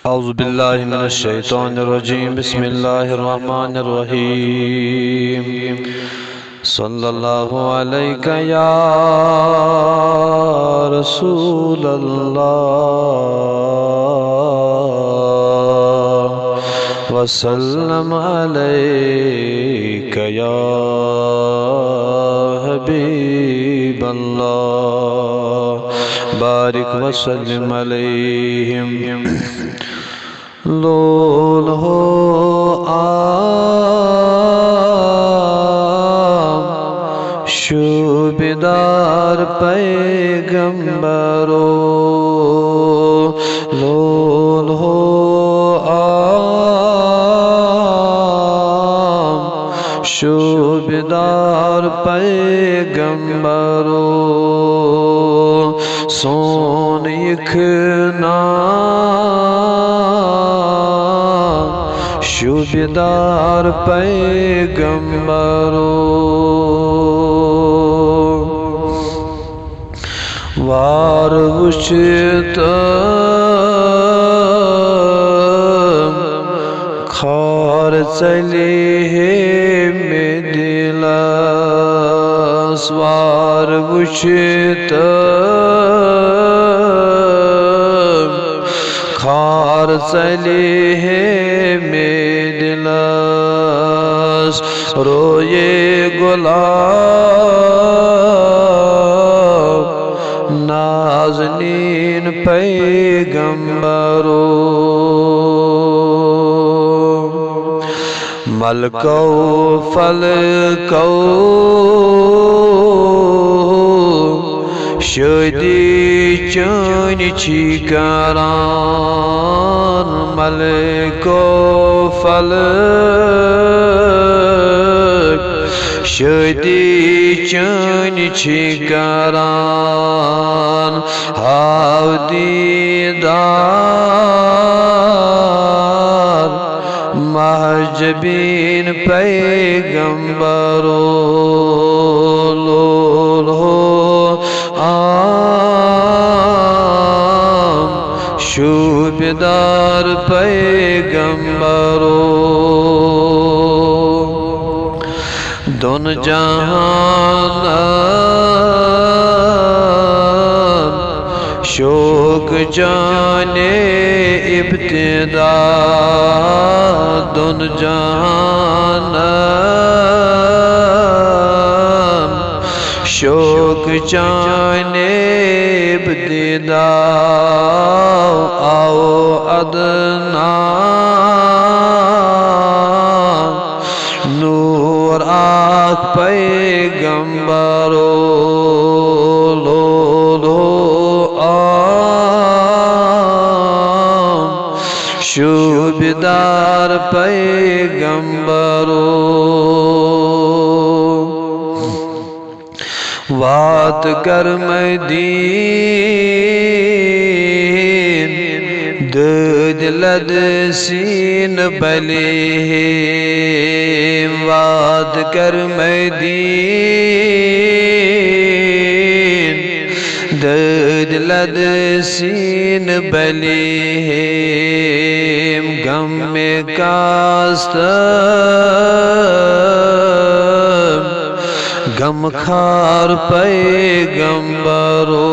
औज़ुबिल्लाहि मिनश्शैतानिर्रजीम बिस्मिल्लाहिर्रहमानिर्रहीम सल्लल्लाहु अलैका या रसूलल्लाह वसल्लम अलैका या हबीबल्लाह बारिक वसल्लिम अलैहिम लोल हो आम शुबेदार पैगंबरो लोल हो आम शुबेदार पैगंबरो सोन इखना शुबेदार पैगंबरो वार वुश्त खार चले में दिलास वार वुश्त खार चले में दिलास रोए गुलाब नाज़नीन पैगंबरो मलको फलको शादी चान करान मलको फलक शादी चान करान हाव दीदार महजबीन पैगंबरो लोल हो आम शुबेदार पैगंबरो दोन जहान शोक जाने इब्तिदा दोन जहान शोक जाने इब्तिदा आओ अदना नूर आँख पैगंबरो लोलो आम शुबेदार पैगंबरो बात कर मदीन दूध लद सीन बले बात कर मदीन दूध लद सीन बले गम में कास्त गम खार पैगंबरो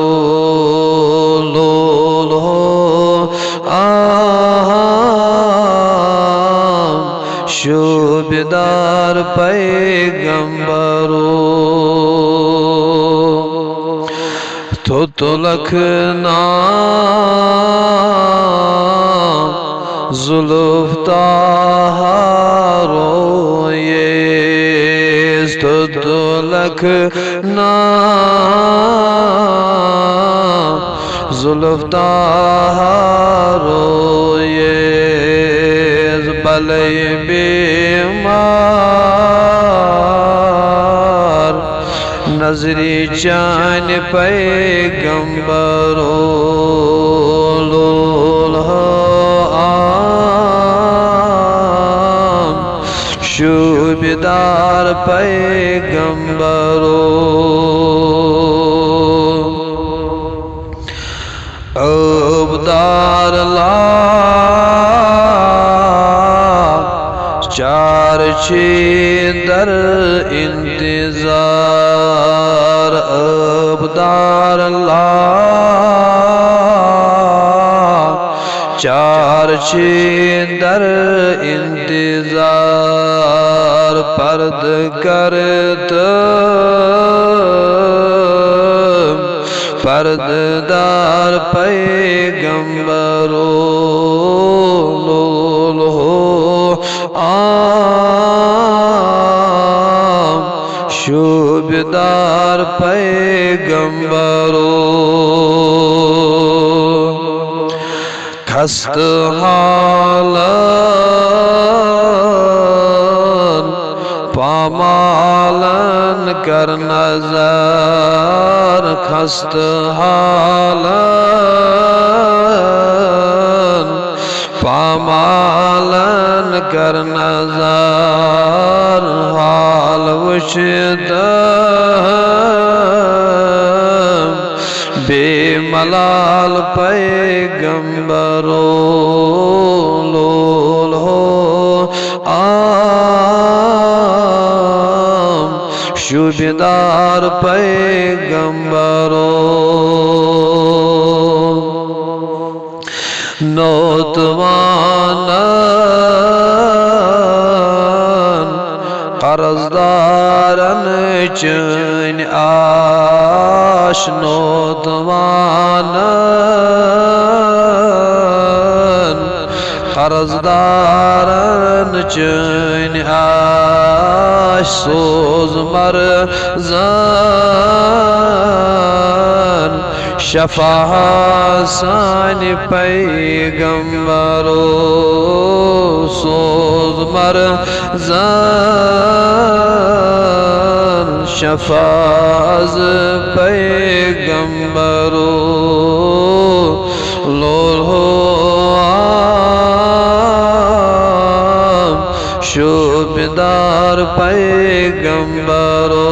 लोल हो आम शुबेदार पैगंबरो तो लखना जुल्फ तारो ये तो लखना जुल्फ तारो ये बलय बीमार नजरी जान पैगंबरो लोल आम शुबेदार पैगंबरो अब्दार ला छे दर इंतजार अबदार चार छे दर इंतजार पर्द करत पर्ददार पैगंबरो हो आम शुभदार पैगंबरो खस्त हालन पामालन कर नजर खस्त हालन पामालन कर नजर हाल वुशद बेमलाल पैगंबरो लोल हो आम शुभदार पैगंबरो नौतवानन कर्जदारन चन आश नौतवानन कर्जदारन चन आश सोज मरजान शफासान पैगंबरो सोज मरजान शफाज पैगंबरो लोल हो शुभदार पैगंबरो